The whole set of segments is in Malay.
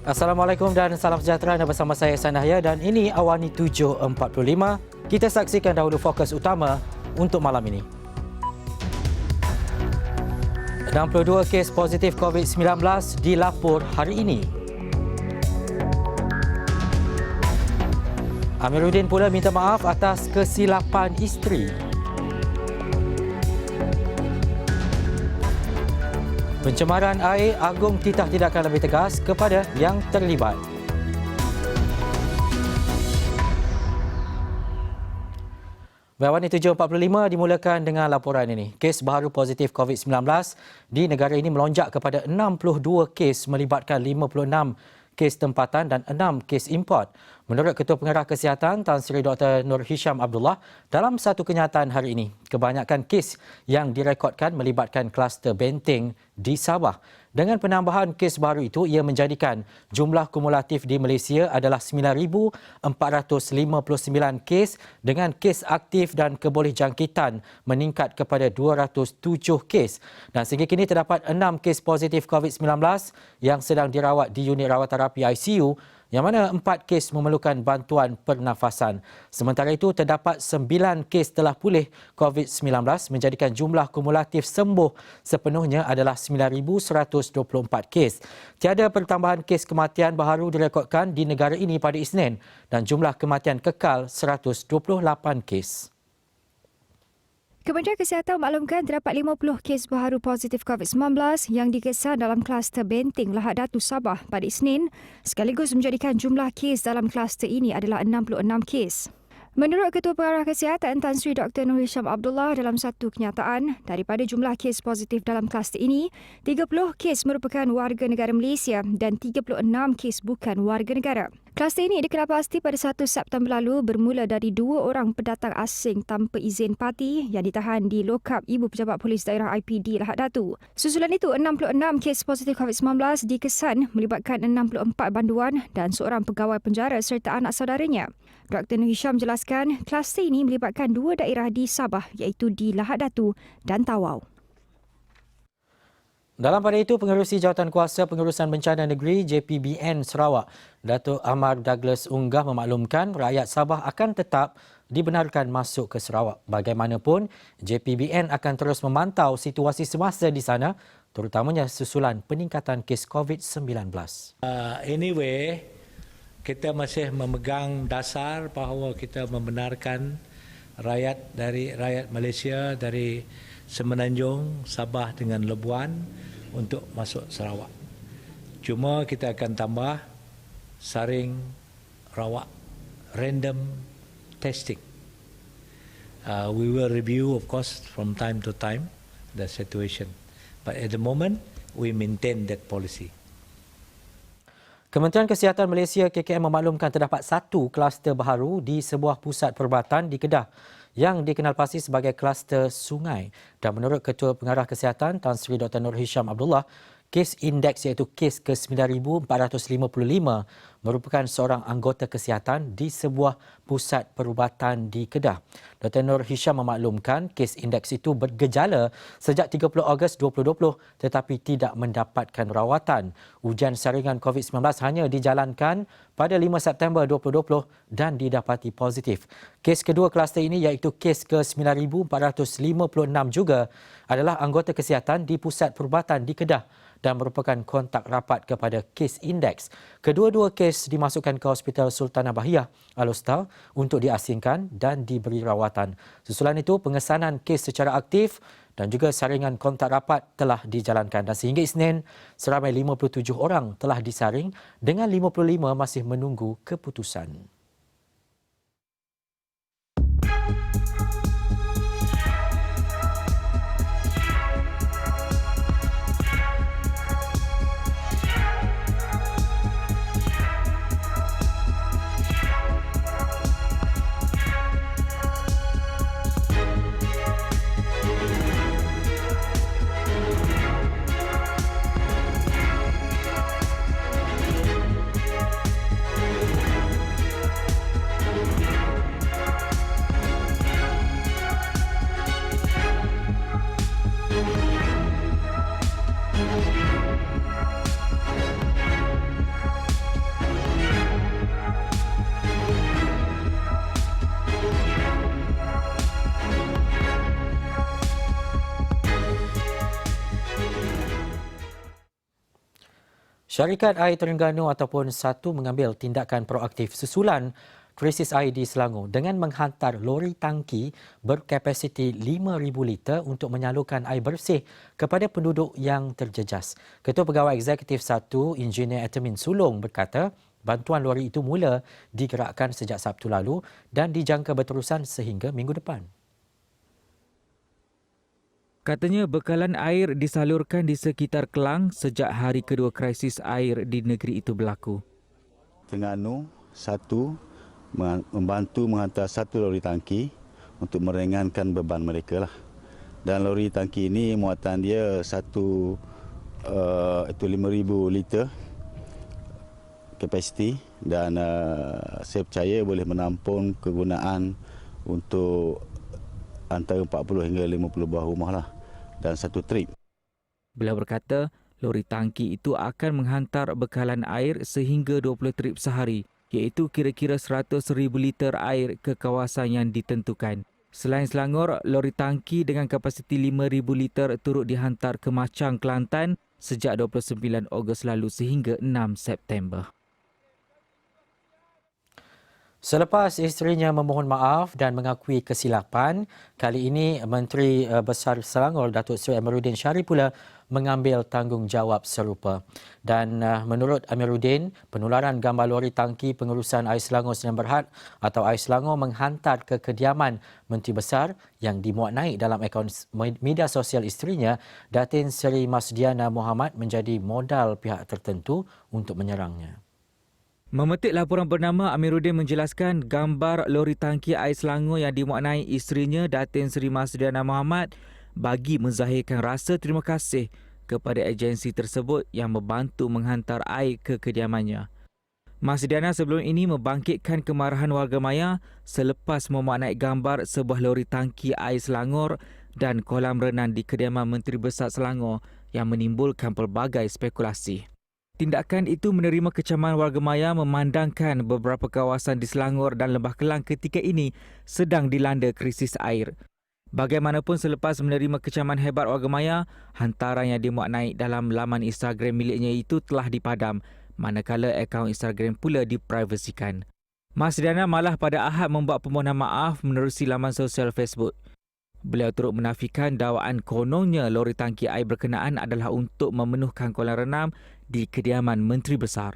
Assalamualaikum dan salam sejahtera. Anda bersama saya Sanahya dan ini Awani 7.45. Kita saksikan dahulu fokus utama untuk malam ini. 62 kes positif COVID-19 dilapor hari ini. Amiruddin pula minta maaf atas kesilapan isteri. Pencemaran air, Agung titah tindakan lebih tegas kepada yang terlibat. Awani 7.45 dimulakan dengan laporan ini. Kes baru positif COVID-19 di negara ini melonjak kepada 62 kes melibatkan 56 kes tempatan dan 6 kes import. Menurut Ketua Pengarah Kesihatan Tan Sri Dr. Nur Hisham Abdullah, dalam satu kenyataan hari ini, kebanyakan kes yang direkodkan melibatkan kluster Benteng di Sabah. Dengan penambahan kes baru itu, ia menjadikan jumlah kumulatif di Malaysia adalah 9,459 kes dengan kes aktif dan kebolehjangkitan meningkat kepada 207 kes. Dan sehingga kini terdapat 6 kes positif COVID-19 yang sedang dirawat di unit rawat terapi ICU, yang mana 4 kes memerlukan bantuan pernafasan. Sementara itu, terdapat 9 kes telah pulih COVID-19 menjadikan jumlah kumulatif sembuh sepenuhnya adalah 9,124 kes. Tiada pertambahan kes kematian baharu direkodkan di negara ini pada Isnin dan jumlah kematian kekal 128 kes. Kementerian Kesihatan maklumkan terdapat 50 kes baharu positif COVID-19 yang dikesan dalam kluster Benteng Lahad Datu Sabah pada Isnin, sekaligus menjadikan jumlah kes dalam kluster ini adalah 66 kes. Menurut Ketua Pengarah Kesihatan Tan Sri Dr. Nur Hisham Abdullah dalam satu kenyataan, daripada jumlah kes positif dalam kluster ini, 30 kes merupakan warga negara Malaysia dan 36 kes bukan warga negara. Kluster ini dikenal pasti pada 1 September lalu bermula dari 2 orang pendatang asing tanpa izin parti yang ditahan di lokap Ibu Pejabat Polis Daerah IPD Lahad Datu. Susulan itu, 66 kes positif COVID-19 dikesan melibatkan 64 banduan dan seorang pegawai penjara serta anak saudaranya. Dr. Nur Hisham jelaskan, kluster ini melibatkan 2 daerah di Sabah iaitu di Lahad Datu dan Tawau. Dalam pada itu, Pengerusi Jawatankuasa Pengurusan Bencana Negeri JPBN Sarawak, Datuk Ahmad Douglas Unggah memaklumkan rakyat Sabah akan tetap dibenarkan masuk ke Sarawak. Bagaimanapun, JPBN akan terus memantau situasi semasa di sana, terutamanya susulan peningkatan kes COVID-19. Anyway, kita masih memegang dasar bahawa kita membenarkan rakyat Malaysia dari Semenanjung, Sabah dengan Labuan untuk masuk Sarawak. Cuma kita akan tambah saring rawak random testing. We will review, of course, from time to time the situation. But at the moment, we maintain that policy. Kementerian Kesihatan Malaysia KKM memaklumkan terdapat satu kluster baharu di sebuah pusat perubatan di Kedah yang dikenal pasti sebagai kluster sungai. Dan menurut Ketua Pengarah Kesihatan Tan Sri Dr. Nur Hisham Abdullah, kes indeks iaitu kes ke-9,455 merupakan seorang anggota kesihatan di sebuah pusat perubatan di Kedah. Dr. Nur Hisham memaklumkan kes indeks itu bergejala sejak 30 Ogos 2020 tetapi tidak mendapatkan rawatan. Ujian saringan COVID-19 hanya dijalankan pada 5 September 2020 dan didapati positif. Kes kedua kluster ini iaitu kes ke-9,456 juga adalah anggota kesihatan di pusat perubatan di Kedah dan merupakan kontak rapat kepada kes indeks. Kedua-dua kes dimasukkan ke Hospital Sultanah Bahiyah Al-Usta untuk diasingkan dan diberi rawatan. Susulan itu, pengesanan kes secara aktif dan juga saringan kontak rapat telah dijalankan. Dan sehingga Isnin, seramai 57 orang telah disaring dengan 55 masih menunggu keputusan. Syarikat Air Terengganu ataupun Satu mengambil tindakan proaktif susulan krisis air di Selangor dengan menghantar lori tangki berkapasiti 5,000 liter untuk menyalurkan air bersih kepada penduduk yang terjejas. Ketua Pegawai Eksekutif Satu, Engineer Etamin Sulong berkata, bantuan lori itu mula digerakkan sejak Sabtu lalu dan dijangka berterusan sehingga minggu depan. Katanya bekalan air disalurkan di sekitar Kelang sejak hari kedua krisis air di negeri itu berlaku. Terengganu Satu membantu menghantar 1 lori tangki untuk meringankan beban mereka lah. Dan lori tangki ini muatan dia itu 5,000 liter kapasiti dan saya percaya boleh menampung kegunaan untuk antara 40 hingga 50 buah rumah lah dan 1 trip. Beliau berkata, lori tangki itu akan menghantar bekalan air sehingga 20 trip sehari, iaitu kira-kira 100,000 liter air ke kawasan yang ditentukan. Selain Selangor, lori tangki dengan kapasiti 5,000 liter turut dihantar ke Machang, Kelantan sejak 29 Ogos lalu sehingga 6 September. Selepas isterinya memohon maaf dan mengakui kesilapan, kali ini Menteri Besar Selangor Datuk Seri Amiruddin Syarif pula mengambil tanggungjawab serupa. Dan menurut Amiruddin, penularan gambar lori tangki pengurusan Air Selangor Sdn Bhd atau Air Selangor menghantar ke kediaman Menteri Besar yang dimuat naik dalam akaun media sosial isterinya, Datin Seri Masdiana Mohamad menjadi modal pihak tertentu untuk menyerangnya. Memetik laporan bernama, Amiruddin menjelaskan gambar lori tangki Air Selangor yang dimuatnai isterinya Datin Seri Masdiana Mohamad bagi menzahirkan rasa terima kasih kepada agensi tersebut yang membantu menghantar air ke kediamannya. Masdiana sebelum ini membangkitkan kemarahan warga maya selepas memuatnai gambar sebuah lori tangki Air Selangor dan kolam renang di kediaman Menteri Besar Selangor yang menimbulkan pelbagai spekulasi. Tindakan itu menerima kecaman warga maya memandangkan beberapa kawasan di Selangor dan Lembah Kelang ketika ini sedang dilanda krisis air. Bagaimanapun selepas menerima kecaman hebat warga maya, hantaran yang dimuat naik dalam laman Instagram miliknya itu telah dipadam, manakala akaun Instagram pula diprivasikan. Masdiana malah pada Ahad membuat permohonan maaf menerusi laman sosial Facebook. Beliau turut menafikan dakwaan kononnya lori tangki air berkenaan adalah untuk memenuhkan kolam renang di kediaman Menteri Besar.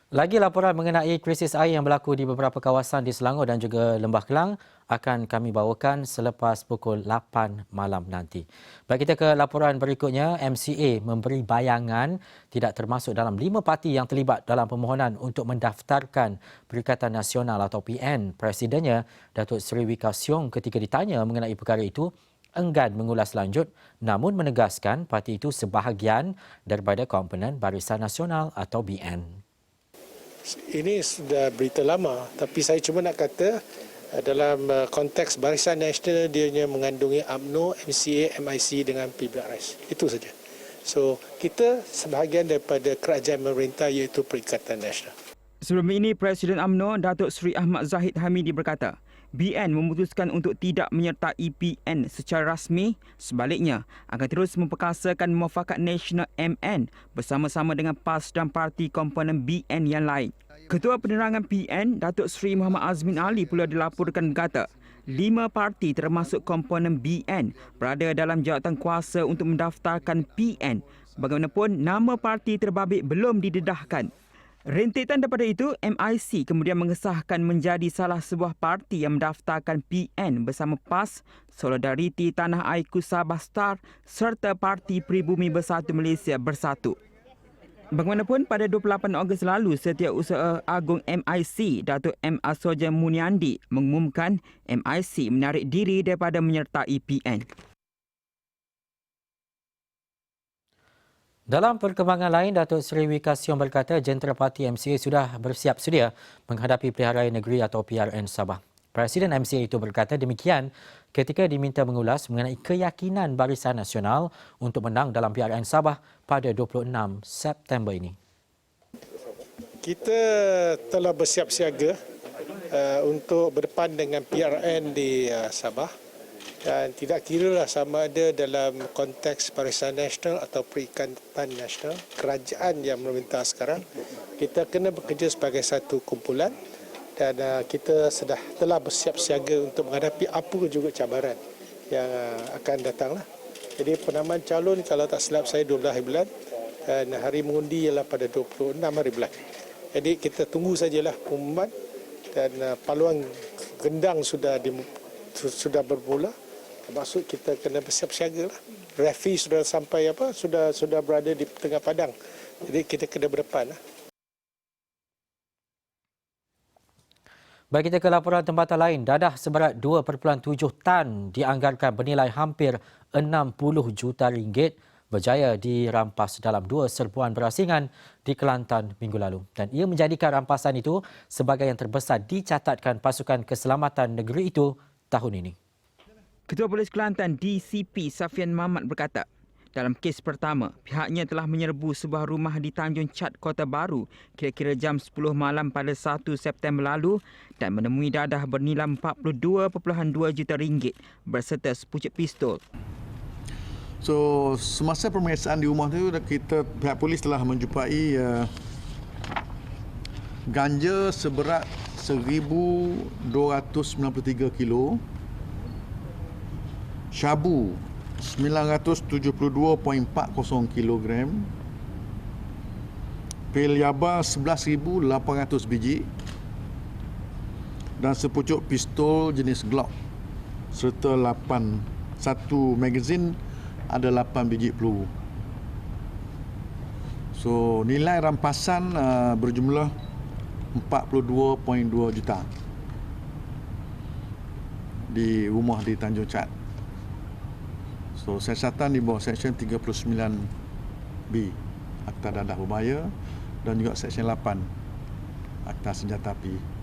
Lagi laporan mengenai krisis air yang berlaku di beberapa kawasan di Selangor dan juga Lembah Kelang akan kami bawakan selepas pukul 8 malam nanti. Baik, kita ke laporan berikutnya. MCA memberi bayangan tidak termasuk dalam 5 parti yang terlibat dalam permohonan untuk mendaftarkan Perikatan Nasional atau PN. Presidennya, Datuk Seri Wee Ka Siong, ketika ditanya mengenai perkara itu, enggan mengulas lanjut namun menegaskan parti itu sebahagian daripada komponen Barisan Nasional atau BN. Ini sudah berita lama, tapi saya cuma nak kata dalam konteks Barisan Nasional dia mengandungi UMNO, MCA, MIC dengan PBRS. Itu saja. So, kita sebahagian daripada kerajaan pemerintah iaitu Perikatan Nasional. Sebelum ini, Presiden UMNO Datuk Seri Ahmad Zahid Hamidi berkata, BN memutuskan untuk tidak menyertai PN secara rasmi, sebaliknya akan terus memperkasakan Muafakat Nasional MN bersama-sama dengan PAS dan parti komponen BN yang lain. Ketua Penerangan PN, Datuk Seri Muhammad Azmin Ali pula dilaporkan berkata, 5 parti termasuk komponen BN berada dalam jawatan kuasa untuk mendaftarkan PN. Bagaimanapun, nama parti terbabit belum didedahkan. Rentetan daripada itu, MIC kemudian mengesahkan menjadi salah sebuah parti yang mendaftarkan PN bersama PAS, Solidariti Tanah Airku Sabah Star serta Parti Pribumi Bersatu Malaysia Bersatu. Bagaimanapun, pada 28 Ogos lalu, Setiausaha Agung MIC, Datuk M. Asoja Muniandi mengumumkan MIC menarik diri daripada menyertai PN. Dalam perkembangan lain, Datuk Seri Wee Ka Siong berkata jentera parti MCA sudah bersiap sedia menghadapi Pilihan Raya Negeri atau PRN Sabah. Presiden MCA itu berkata demikian ketika diminta mengulas mengenai keyakinan Barisan Nasional untuk menang dalam PRN Sabah pada 26 September ini. Kita telah bersiap siaga untuk berdepan dengan PRN di Sabah Dan tidak kira lah sama ada dalam konteks Barisan Nasional atau Perikatan Nasional, kerajaan yang memerintah sekarang, kita kena bekerja sebagai satu kumpulan dan kita telah bersiap siaga untuk menghadapi apa juga cabaran yang akan datanglah. Jadi penamaan calon kalau tak silap saya 12 hari bulan dan hari mengundi ialah pada 26 hari bulan. Jadi kita tunggu sajalah pengumuman dan paluan gendang sudah bermula. Maksud kita kena bersiap siaga lah. Referee sudah sampai sudah berada di tengah padang. Jadi kita kena berdepan lah. Baik, kita ke laporan tempatan lain. Dadah seberat 2.7 tan dianggarkan bernilai hampir 60 juta ringgit berjaya dirampas dalam 2 serbuan berasingan di Kelantan minggu lalu. Dan ia menjadikan rampasan itu sebagai yang terbesar dicatatkan pasukan keselamatan negeri itu tahun ini. Ketua Polis Kelantan DCP Safian Mamat berkata, dalam kes pertama, pihaknya telah menyerbu sebuah rumah di Tanjung Chat, Kota Baru kira-kira jam 10 malam pada 1 September lalu dan menemui dadah bernilai 42.2 juta ringgit berserta sepucuk pistol. So, semasa pemeriksaan di rumah itu, pihak polis telah menjumpai ganja seberat 1,293 kilo, syabu 972.40 kilogram, pil yaba 11,800 biji dan sepucuk pistol jenis Glock serta satu magazin ada 8 biji peluru. So nilai rampasan berjumlah 42.2 juta di rumah di Tanjung Chat. So siasatan di bawah Seksyen 39B Akta Dadah Berbahaya dan juga Seksyen 8 Akta Senjata Api.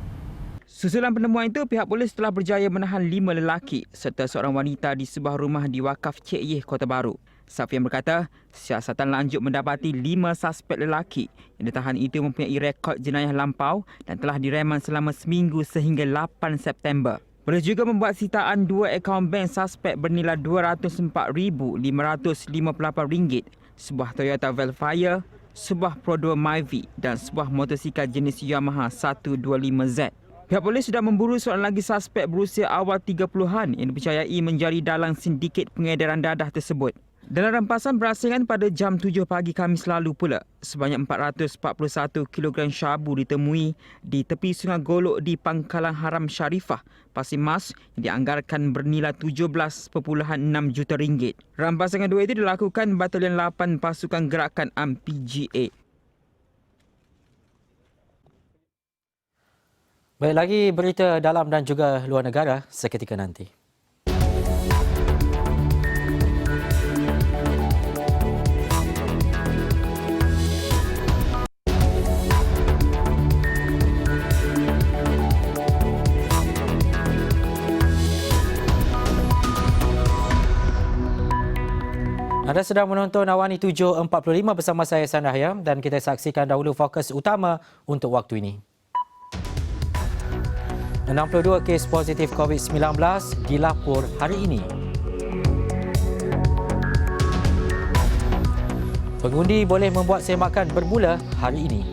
Susulan penemuan itu, pihak polis telah berjaya menahan 5 lelaki serta seorang wanita di sebuah rumah di Wakaf Cik Yeh, Kota Baru. Safian berkata, siasatan lanjut mendapati 5 suspek lelaki yang ditahan itu mempunyai rekod jenayah lampau dan telah direman selama seminggu sehingga 8 September. Polis juga membuat sitaan 2 akaun bank suspek bernilai RM204,558, sebuah Toyota Velfire, sebuah Pro 2 Myvi dan sebuah motosikal jenis Yamaha 125Z. Pihak polis sudah memburu seorang lagi suspek berusia awal 30-an yang dipercayai menjadi dalang sindiket pengedaran dadah tersebut. Dalam rampasan berasingan pada jam 7 pagi Khamis lalu pula, sebanyak 441 kg syabu ditemui di tepi Sungai Golok di Pangkalan Haram Sharifah, Pasir Mas yang dianggarkan bernilai 17.6 juta ringgit. Rampasan kedua itu dilakukan Batalion 8 Pasukan Gerakan Am PGA. Baik, lagi berita dalam dan juga luar negara seketika nanti. Anda sedang menonton Awani 7.45 bersama saya Sandra Hayam dan kita saksikan dahulu fokus utama untuk waktu ini. 62 kes positif COVID-19 dilapor hari ini. Pengundi boleh membuat semakan bermula hari ini.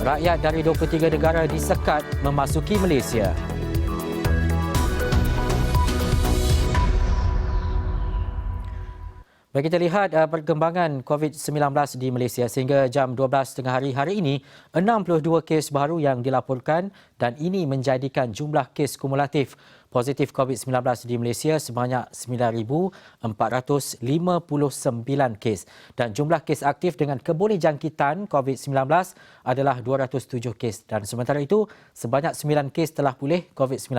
Rakyat dari 23 negara disekat memasuki Malaysia. Baik, kita lihat perkembangan COVID-19 di Malaysia. Sehingga jam 12 tengah hari ini, 62 kes baru yang dilaporkan dan ini menjadikan jumlah kes kumulatif positif COVID-19 di Malaysia sebanyak 9,459 kes dan jumlah kes aktif dengan kebolehjangkitan COVID-19 adalah 207 kes dan sementara itu sebanyak 9 kes telah pulih COVID-19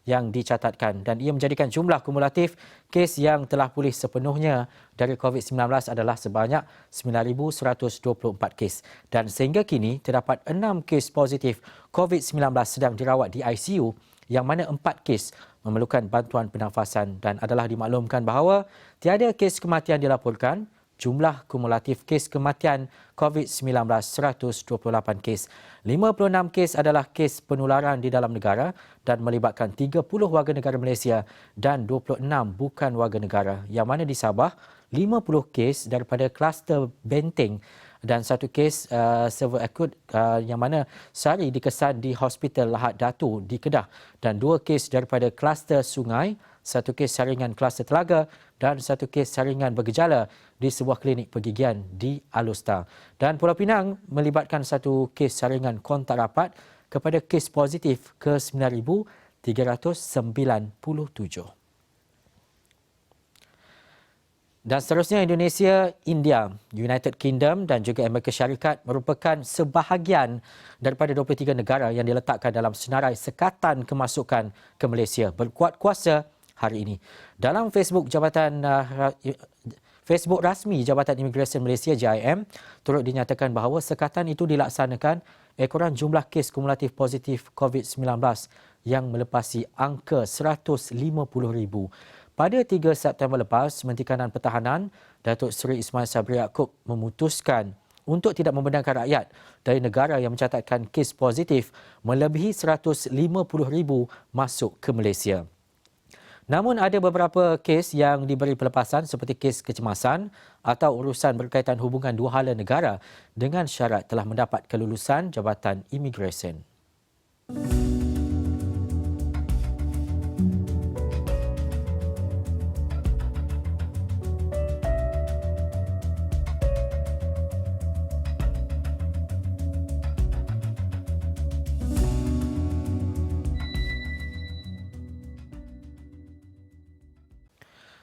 yang dicatatkan dan ia menjadikan jumlah kumulatif kes yang telah pulih sepenuhnya dari COVID-19 adalah sebanyak 9,124 kes dan sehingga kini terdapat 6 kes positif COVID-19 sedang dirawat di ICU yang mana 4 kes memerlukan bantuan pernafasan dan adalah dimaklumkan bahawa tiada kes kematian dilaporkan Jumlah kumulatif kes kematian COVID-19 128 kes. 56 kes adalah kes penularan di dalam negara dan melibatkan 30 warga negara Malaysia dan 26 bukan warga negara. Yang mana di Sabah, 50 kes daripada kluster Benteng dan satu kes server akut yang mana sehari dikesan di Hospital Lahad Datu di Kedah dan 2 kes daripada kluster Sungai, satu kes saringan kluster Telaga dan satu kes saringan bergejala di sebuah klinik pergigian di Alustar. Dan Pulau Pinang melibatkan satu kes saringan kontak rapat kepada kes positif ke 9,397. Dan seterusnya, Indonesia, India, United Kingdom dan juga Amerika Syarikat merupakan sebahagian daripada 23 negara yang diletakkan dalam senarai sekatan kemasukan ke Malaysia berkuat kuasa hari ini. Dalam Facebook rasmi Jabatan Imigresen Malaysia JIM turut dinyatakan bahawa sekatan itu dilaksanakan ekoran jumlah kes kumulatif positif COVID-19 yang melepasi angka 150,000. Pada 3 September lepas, Menteri Kanan Pertahanan Datuk Seri Ismail Sabri Yaakob memutuskan untuk tidak membenarkan rakyat dari negara yang mencatatkan kes positif melebihi 150,000 masuk ke Malaysia. Namun ada beberapa kes yang diberi pelepasan seperti kes kecemasan atau urusan berkaitan hubungan dua hala negara dengan syarat telah mendapat kelulusan Jabatan Imigresen.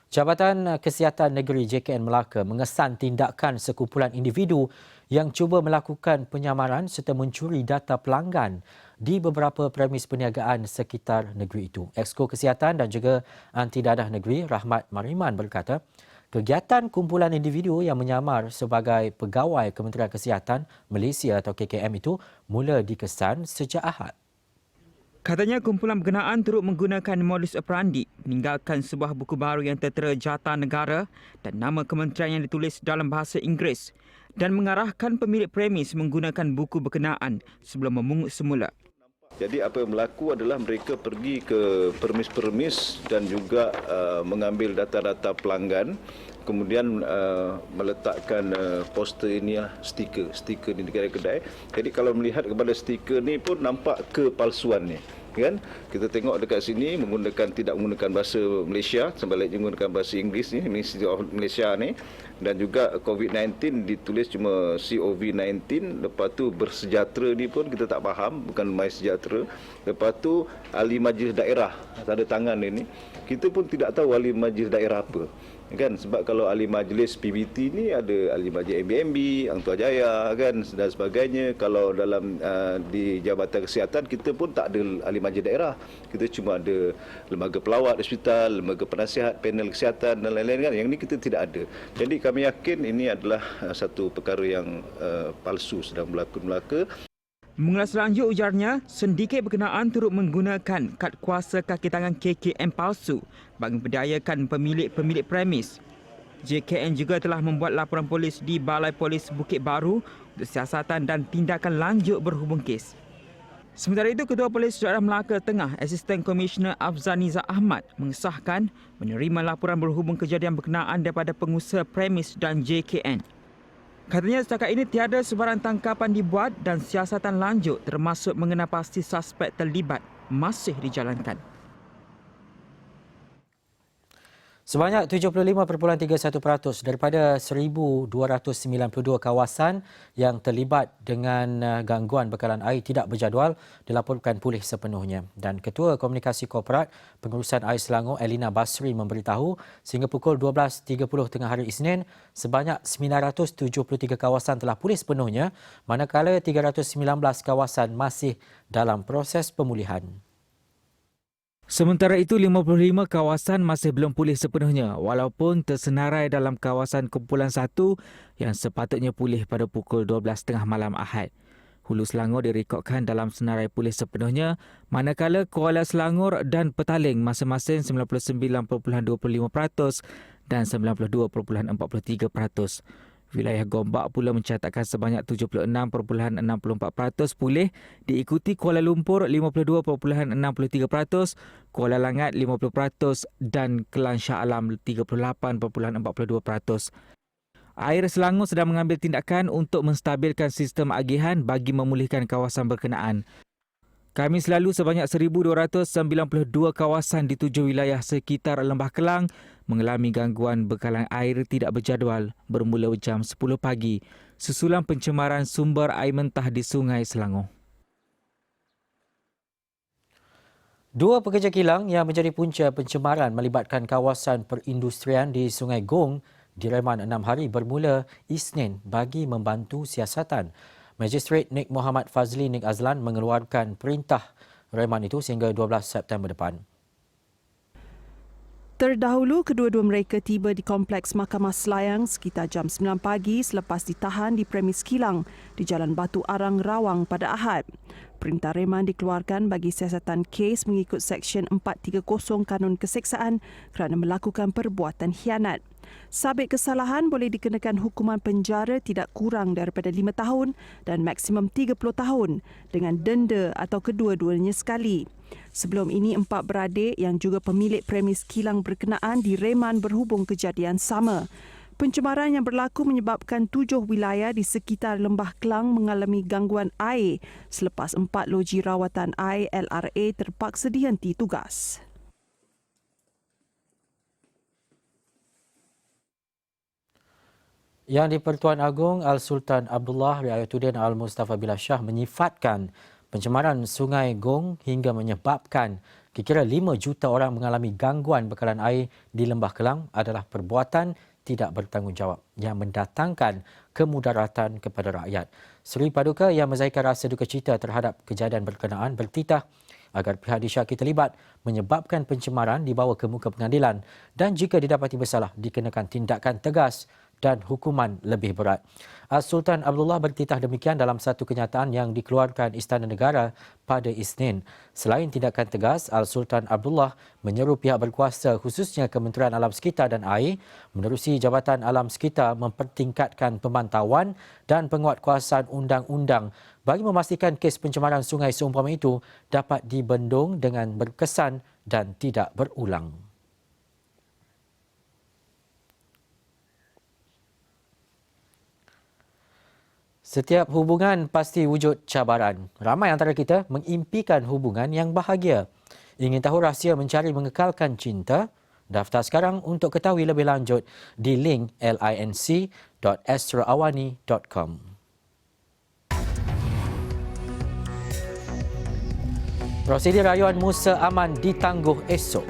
Jabatan Kesihatan Negeri JKN Melaka mengesan tindakan sekumpulan individu yang cuba melakukan penyamaran serta mencuri data pelanggan di beberapa premis perniagaan sekitar negeri itu. Exco Kesihatan dan juga Anti Dadah Negeri Rahmat Mariman berkata, kegiatan kumpulan individu yang menyamar sebagai pegawai Kementerian Kesihatan Malaysia atau KKM itu mula dikesan sejak Ahad. Katanya kumpulan berkenaan turut menggunakan modus operandi meninggalkan sebuah buku baru yang tertera jata negara dan nama kementerian yang ditulis dalam bahasa Inggeris dan mengarahkan pemilik premis menggunakan buku berkenaan sebelum memungut semula. Jadi apa yang berlaku adalah mereka pergi ke permis-permis dan juga mengambil data-data pelanggan, kemudian meletakkan poster ini, stiker di kedai-kedai. Jadi kalau melihat kepada stiker ni pun nampak kepalsuannya. Kan? Kita tengok dekat sini tidak menggunakan bahasa Malaysia, sebaliknya menggunakan bahasa Inggeris ni, Ministry of Malaysia ni, dan juga COVID-19 ditulis cuma COVID-19. Lepas tu bersejahtera ni pun kita tak faham, bukan My Sejahtera. Lepas tu ahli majlis daerah tanda tangan ini, kita pun tidak tahu ahli majlis daerah apa. Kan, sebab kalau ahli majlis PBT ni ada ahli majlis MBMB, Hang Tuah Jaya kan dan sebagainya. Kalau dalam di Jabatan Kesihatan kita pun tak ada ahli majlis daerah. Kita cuma ada lembaga pelawat hospital, lembaga penasihat, panel kesihatan dan lain-lain kan. Yang ni kita tidak ada. Jadi kami yakin ini adalah satu perkara yang palsu sedang berlaku di Melaka. Mengulas lanjut ujarnya, sindiket berkenaan turut menggunakan kad kuasa kaki tangan KKM palsu bagi memperdayakan pemilik premis. JKN juga telah membuat laporan polis di Balai Polis Bukit Baru untuk siasatan dan tindakan lanjut berhubung kes. Sementara itu, Ketua Polis Daerah Melaka Tengah, Asisten Komisioner Afzaniza Ahmad mengesahkan menerima laporan berhubung kejadian berkenaan daripada pengusaha premis dan JKN. Katanya setakat ini tiada sebarang tangkapan dibuat dan siasatan lanjut termasuk mengenal pasti suspek terlibat masih dijalankan. Sebanyak 75.31% daripada 1,292 kawasan yang terlibat dengan gangguan bekalan air tidak berjadual dilaporkan pulih sepenuhnya. Dan Ketua Komunikasi Korporat Pengurusan Air Selangor Elina Basri memberitahu sehingga pukul 12.30 tengah hari Isnin, sebanyak 973 kawasan telah pulih sepenuhnya, manakala 319 kawasan masih dalam proses pemulihan. Sementara itu, 55 kawasan masih belum pulih sepenuhnya walaupun tersenarai dalam kawasan kumpulan 1 yang sepatutnya pulih pada pukul 12.30 malam Ahad. Hulu Selangor direkodkan dalam senarai pulih sepenuhnya, manakala Kuala Selangor dan Petaling masing-masing 99.25% dan 92.43%. Wilayah Gombak pula mencatatkan sebanyak 76.64% pulih, diikuti Kuala Lumpur 52.63%, Kuala Langat 50% dan Kelang Shah Alam 38.42%. Air Selangor sedang mengambil tindakan untuk menstabilkan sistem agihan bagi memulihkan kawasan berkenaan. Khamis lalu sebanyak 1,292 kawasan di 7 wilayah sekitar Lembah Kelang mengalami gangguan bekalan air tidak berjadual bermula jam 10 pagi susulan pencemaran sumber air mentah di Sungai Selangor. Dua pekerja kilang yang menjadi punca pencemaran melibatkan kawasan perindustrian di Sungai Gong direman 6 hari bermula Isnin bagi membantu siasatan. Magistrate Nik Muhammad Fazli Nik Azlan mengeluarkan perintah reman itu sehingga 12 September depan. Terdahulu, kedua-dua mereka tiba di Kompleks Mahkamah Selayang sekitar jam 9 pagi selepas ditahan di premis kilang di Jalan Batu Arang, Rawang pada Ahad. Perintah reman dikeluarkan bagi siasatan kes mengikut Seksyen 430 Kanun Keseksaan kerana melakukan perbuatan khianat. Sabit kesalahan boleh dikenakan hukuman penjara tidak kurang daripada 5 tahun dan maksimum 30 tahun dengan denda atau kedua-duanya sekali. Sebelum ini, 4 beradik yang juga pemilik premis kilang berkenaan direman berhubung kejadian sama. Pencemaran yang berlaku menyebabkan 7 wilayah di sekitar Lembah Kelang mengalami gangguan air selepas 4 loji rawatan air LRA terpaksa dihenti tugas. Yang di-Pertuan Agong Al-Sultan Abdullah Riayatuddin Al-Mustafa Billah Shah menyifatkan pencemaran Sungai Gong hingga menyebabkan kira-kira 5 juta orang mengalami gangguan bekalan air di Lembah Kelang adalah perbuatan tidak bertanggungjawab yang mendatangkan kemudaratan kepada rakyat. Seri Paduka yang menzahirkan rasa duka cita terhadap kejadian berkenaan bertitah agar pihak disyaki terlibat menyebabkan pencemaran dibawa ke muka pengadilan dan jika didapati bersalah dikenakan tindakan tegas dan hukuman lebih berat. Sultan Abdullah bertitah demikian dalam satu kenyataan yang dikeluarkan Istana Negara pada Isnin. Selain tindakan tegas, Sultan Abdullah menyeru pihak berkuasa khususnya Kementerian Alam Sekitar dan Air menerusi Jabatan Alam Sekitar mempertingkatkan pemantauan dan penguatkuasaan undang-undang bagi memastikan kes pencemaran sungai seumpama itu dapat dibendung dengan berkesan dan tidak berulang. Setiap hubungan pasti wujud cabaran. Ramai antara kita mengimpikan hubungan yang bahagia. Ingin tahu rahsia mencari mengekalkan cinta? Daftar sekarang untuk ketahui lebih lanjut di link linc.astroawani.com. Prosedur rayuan Musa Aman ditangguh esok.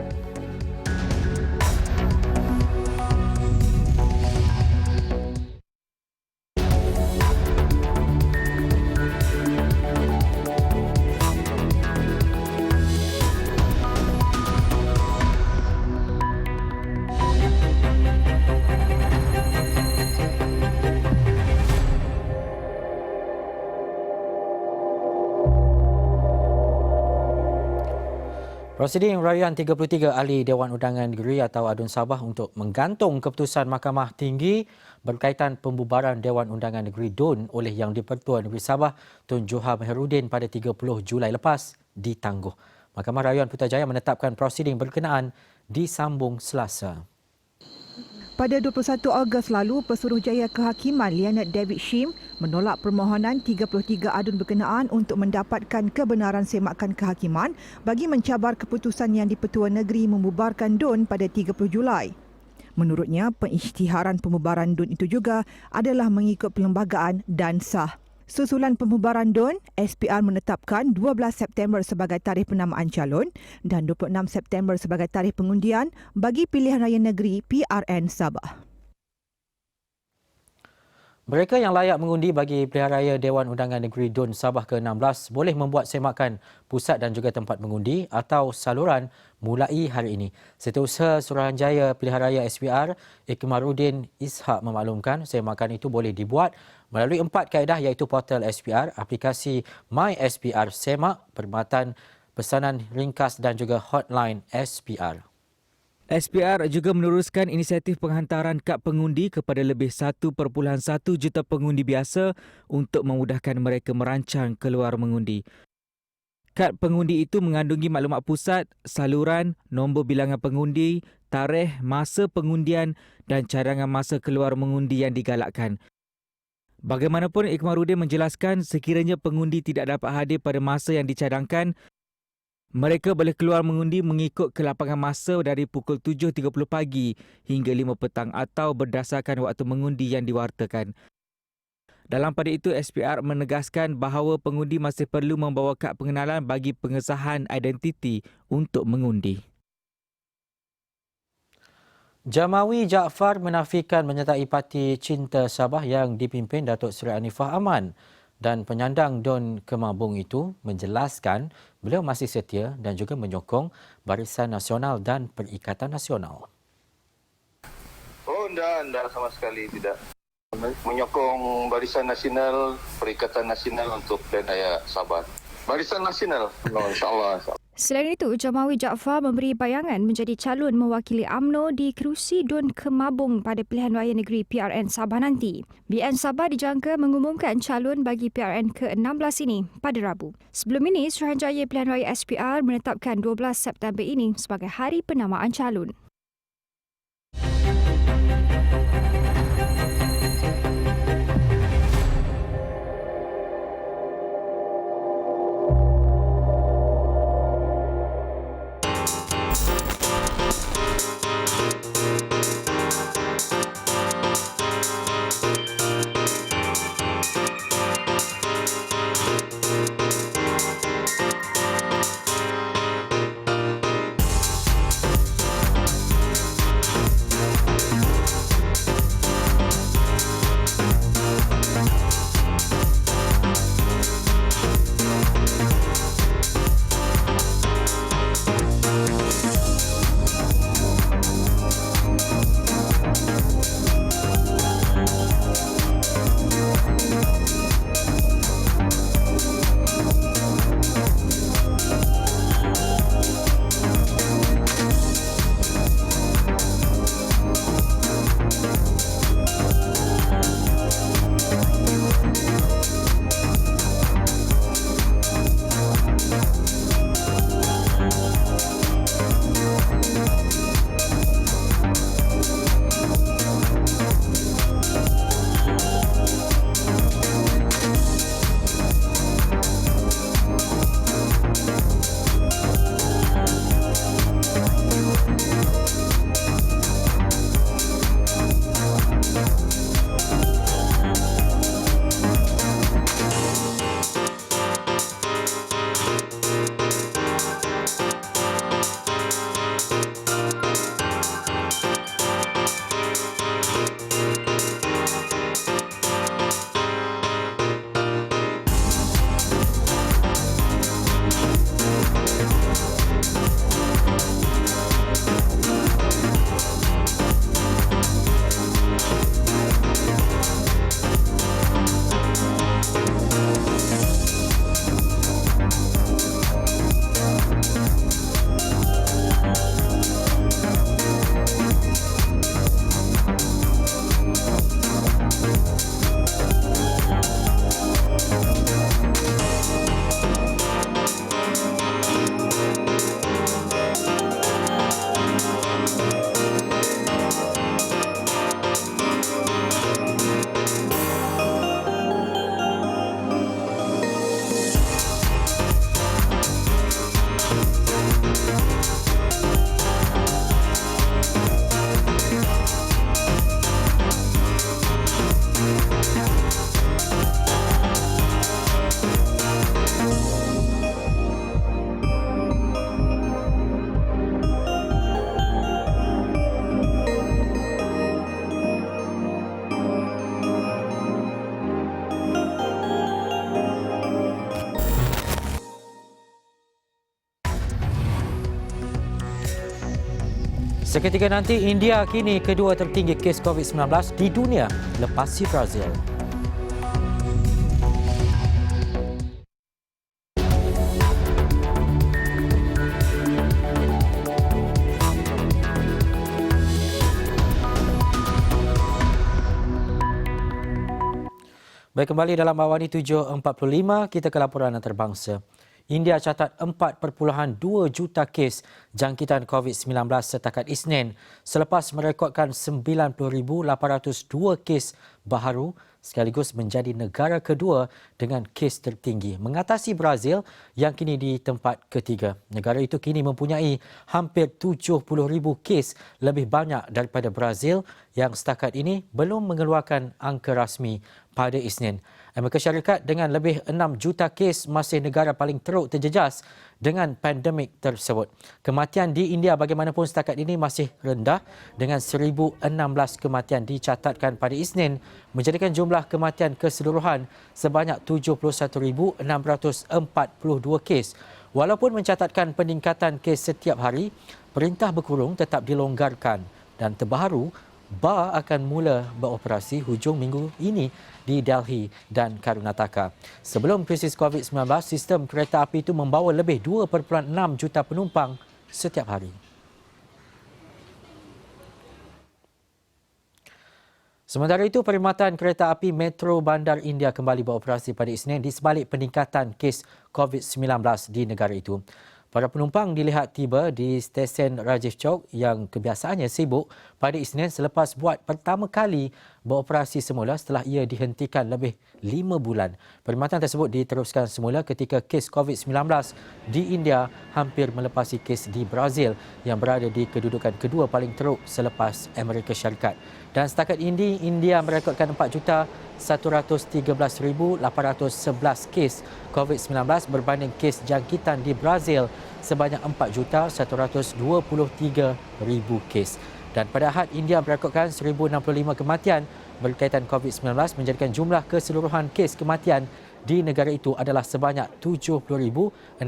Prosiding rayuan 33 ahli Dewan Undangan Negeri atau ADUN Sabah untuk menggantung keputusan Mahkamah Tinggi berkaitan pembubaran Dewan Undangan Negeri DUN oleh Yang di-Pertua Negeri Sabah Tun Johar Meherudin pada 30 Julai lepas ditangguh. Mahkamah Rayuan Putrajaya menetapkan prosiding berkenaan disambung Selasa. Pada 21 Ogos lalu, Pesuruhjaya Kehakiman Lieutenant David Shim menolak permohonan 33 adun berkenaan untuk mendapatkan kebenaran semakan kehakiman bagi mencabar keputusan Yang di-Pertua Negeri membubarkan DUN pada 30 Julai. Menurutnya, pengisytiharan pembubaran DUN itu juga adalah mengikut perlembagaan dan sah. Susulan pembubaran DUN, SPR menetapkan 12 September sebagai tarikh penamaan calon dan 26 September sebagai tarikh pengundian bagi pilihan raya negeri PRN Sabah. Mereka yang layak mengundi bagi pilihan raya Dewan Undangan Negeri DUN Sabah ke-16 boleh membuat semakan pusat dan juga tempat mengundi atau saluran mulai hari ini. Setiausaha Suruhanjaya Pilihan Raya SPR, Ikmaruddin Ishak memaklumkan semakan itu boleh dibuat melalui 4 kaedah iaitu portal SPR, aplikasi My SPR Semak, perkhidmatan pesanan ringkas dan juga hotline SPR. SPR juga meneruskan inisiatif penghantaran kad pengundi kepada lebih 1.1 juta pengundi biasa untuk memudahkan mereka merancang keluar mengundi. Kad pengundi itu mengandungi maklumat pusat, saluran, nombor bilangan pengundi, tarikh, masa pengundian dan cadangan masa keluar mengundi yang digalakkan. Bagaimanapun, Ikmaruddin menjelaskan sekiranya pengundi tidak dapat hadir pada masa yang dicadangkan, mereka boleh keluar mengundi mengikut kelapangan masa dari pukul 7.30 pagi hingga 5 petang atau berdasarkan waktu mengundi yang diwartakan. Dalam pada itu, SPR menegaskan bahawa pengundi masih perlu membawa kad pengenalan bagi pengesahan identiti untuk mengundi. Jamawi Jaafar menafikan menyertai Parti Cinta Sabah yang dipimpin Datuk Seri Anifah Aman. Dan penyandang Don Kemabung itu menjelaskan beliau masih setia dan juga menyokong Barisan Nasional dan Perikatan Nasional. Oh, tidak sama sekali tidak. Menyokong Barisan Nasional, Perikatan Nasional untuk Pilihan Raya Sabah. Barisan Nasional, insyaAllah. Selain itu, Jamawi Jaafar memberi bayangan menjadi calon mewakili UMNO di kerusi Don Kemabung pada Pilihan Raya Negeri PRN Sabah nanti. BN Sabah dijangka mengumumkan calon bagi PRN ke-16 ini pada Rabu. Sebelum ini, Suruhanjaya Pilihan Raya SPR menetapkan 12 September ini sebagai hari penamaan calon. Seketika nanti, India kini kedua tertinggi kes COVID-19 di dunia lepasi Brazil. Baik, kembali dalam Awani 7.45, kita ke laporan antarabangsa. India catat 4.2 juta kes jangkitan COVID-19 setakat Isnin selepas merekodkan 90,802 kes baharu sekaligus menjadi negara kedua dengan kes tertinggi mengatasi Brazil yang kini di tempat ketiga. Negara itu kini mempunyai hampir 70,000 kes lebih banyak daripada Brazil yang setakat ini belum mengeluarkan angka rasmi pada Isnin. Amerika Syarikat dengan lebih 6 juta kes masih negara paling teruk terjejas dengan pandemik tersebut. Kematian di India bagaimanapun setakat ini masih rendah dengan 1,016 kematian dicatatkan pada Isnin menjadikan jumlah kematian keseluruhan sebanyak 71,642 kes. Walaupun mencatatkan peningkatan kes setiap hari, perintah berkurung tetap dilonggarkan dan terbaru BAR akan mula beroperasi hujung minggu ini di Delhi dan Karnataka. Sebelum krisis COVID-19, sistem kereta api itu membawa lebih 2.6 juta penumpang setiap hari. Sementara itu, perkhidmatan kereta api Metro Bandar India kembali beroperasi pada Isnin di sebalik peningkatan kes COVID-19 di negara itu. Para penumpang dilihat tiba di stesen Rajiv Chowk yang kebiasaannya sibuk pada Isnin selepas buat pertama kali beroperasi semula setelah ia dihentikan lebih 5 bulan. Perkhidmatan tersebut diteruskan semula ketika kes COVID-19 di India hampir melepasi kes di Brazil yang berada di kedudukan kedua paling teruk selepas Amerika Syarikat. Dan setakat ini, India merekodkan 4,113,811 kes COVID-19 berbanding kes jangkitan di Brazil sebanyak 4,123,000 kes. Dan pada Ahad, India merekodkan 1,065 kematian berkaitan COVID-19 menjadikan jumlah keseluruhan kes kematian di negara itu adalah sebanyak 70,626.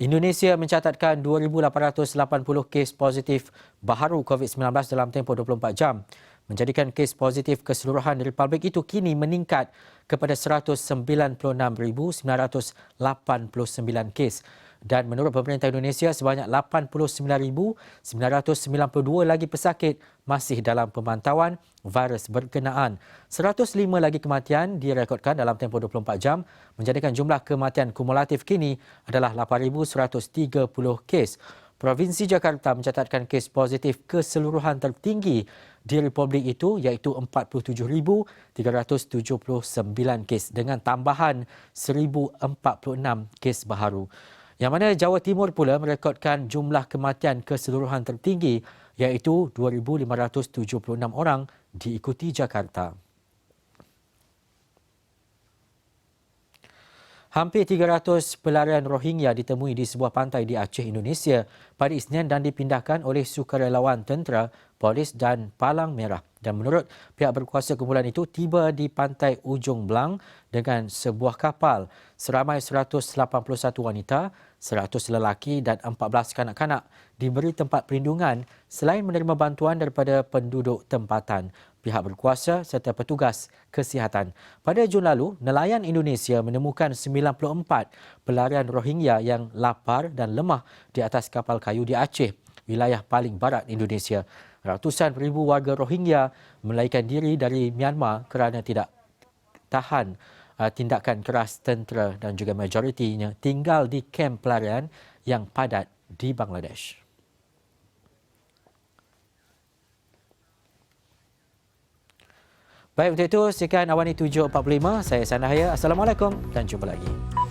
Indonesia mencatatkan 2,880 kes positif baharu COVID-19 dalam tempoh 24 jam, menjadikan kes positif keseluruhan Republik itu kini meningkat kepada 196,989 kes. Dan menurut pemerintah Indonesia, sebanyak 89,992 lagi pesakit masih dalam pemantauan virus berkenaan. 105 lagi kematian direkodkan dalam tempoh 24 jam, menjadikan jumlah kematian kumulatif kini adalah 8,130 kes. Provinsi Jakarta mencatatkan kes positif keseluruhan tertinggi di Republik itu iaitu 47,379 kes dengan tambahan 1,046 kes baharu. Yang mana Jawa Timur pula merekodkan jumlah kematian keseluruhan tertinggi iaitu 2,576 orang diikuti Jakarta. Hampir 300 pelarian Rohingya ditemui di sebuah pantai di Aceh, Indonesia pada Isnin dan dipindahkan oleh sukarelawan tentera, polis dan Palang Merah. Dan menurut pihak berkuasa kumpulan itu tiba di pantai Ujung Belang dengan sebuah kapal. Seramai 181 wanita, 100 lelaki dan 14 kanak-kanak diberi tempat perlindungan selain menerima bantuan daripada penduduk tempatan, pihak berkuasa serta petugas kesihatan. Pada Jun lalu, nelayan Indonesia menemukan 94 pelarian Rohingya yang lapar dan lemah di atas kapal kayu di Aceh, wilayah paling barat Indonesia. Ratusan ribu warga Rohingya melarikan diri dari Myanmar kerana tidak tahan tindakan keras tentera dan juga majoritinya tinggal di kem pelarian yang padat di Bangladesh. Baik, untuk itu sekian Awani 7.45. Saya Sanahaya. Assalamualaikum dan jumpa lagi.